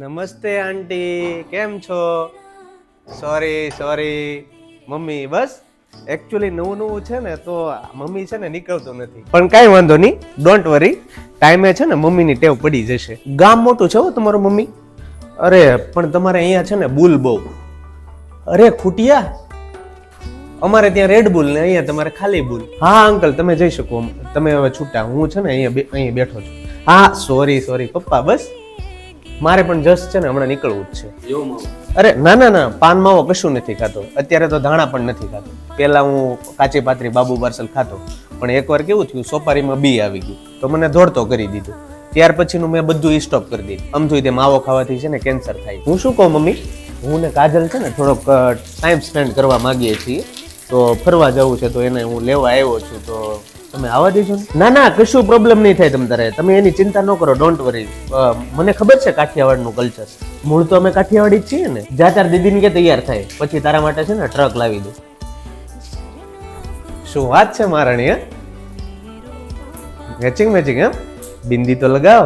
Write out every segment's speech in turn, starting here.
નમસ્તે આંટી, કેમ છો? સોરી મમ્મી, બસ એકચ્યુઅલી નવું છે ને તો મમ્મી છે ને નીકળતો નથી, પણ કાંઈ વાંધો નહીં, ડોન્ટ વરી. ટાઈમે છે ને મમ્મીની ટેવ પડી જશે. ગામ મોટું છે હો તમારું મમ્મી. અરે પણ તમારે અહીંયા છે ને બુલ બહુ. અરે ખૂટિયા, અમારે ત્યાં રેડ બુલ ને અહીંયા તમારે ખાલી બુલ. હા અંકલ, તમે જઈ શકો, તમે હવે છૂટા. હું છે ને અહીંયા બેઠો છું. હા સોરી પપ્પા, બસ મારે પણ જસ્ટ છે ને હમણાં નીકળવું જ છે. અરે ના, પાન માવો કશું નથી ખાતો અત્યારે, તો ધાણા પણ નથી ખાતો. પેલા હું કાચી પાતરી બાબુ બારસલ ખાતો, પણ એકવાર કેવું થયું, સોપારીમાં બી આવી ગયું તો મને દોડતો કરી દીધું. ત્યાર પછીનું મેં બધું સ્ટોપ કરી દીધું. આમ જોઈ તે માવો ખાવાથી છે ને કેન્સર થાય. હું શું કહું મમ્મી, હું ને કાજલ છે ને થોડોક ટાઈમ સ્પેન્ડ કરવા માંગીએ છીએ, તો ફરવા જવું છે, તો એને હું લેવા આવ્યો છું. તો તમે આવવા દેજો ને? ના કશું પ્રોબ્લેમ નહીં થાય તમારે, તમે એની ચિંતા ન કરો, ડોન્ટ વરી. મને ખબર છે કાઠિયાવાડનું કલ્ચર, મૂળ તો અમે કાઠિયાવાડી જ છીએ ને. જા તાર દીદીને કે તૈયાર થાય પછી તારા માટે છે ને ટ્રક લાવી દઉં. શું વાત છે મારાણી, મેચિંગ એમ? બિંદી તો લગાવ,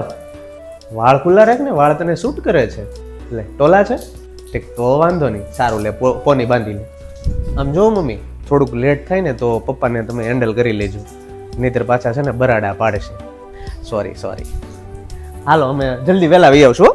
વાળ ખુલ્લા રાખ ને, વાળ તને શૂટ કરે છે. એટલે ટોલા છે, ઠીક તો વાંધો નહીં, સારું લે, પોની બાંધી લે. આમ જો મમ્મી, થોડુંક લેટ થાય ને તો પપ્પાને તમે હેન્ડલ કરી લેજો, નહીતર પાછા છે ને બરાડા પાડશે. સોરી. હાલો અમે જલ્દી વહેલા આવી આવશું.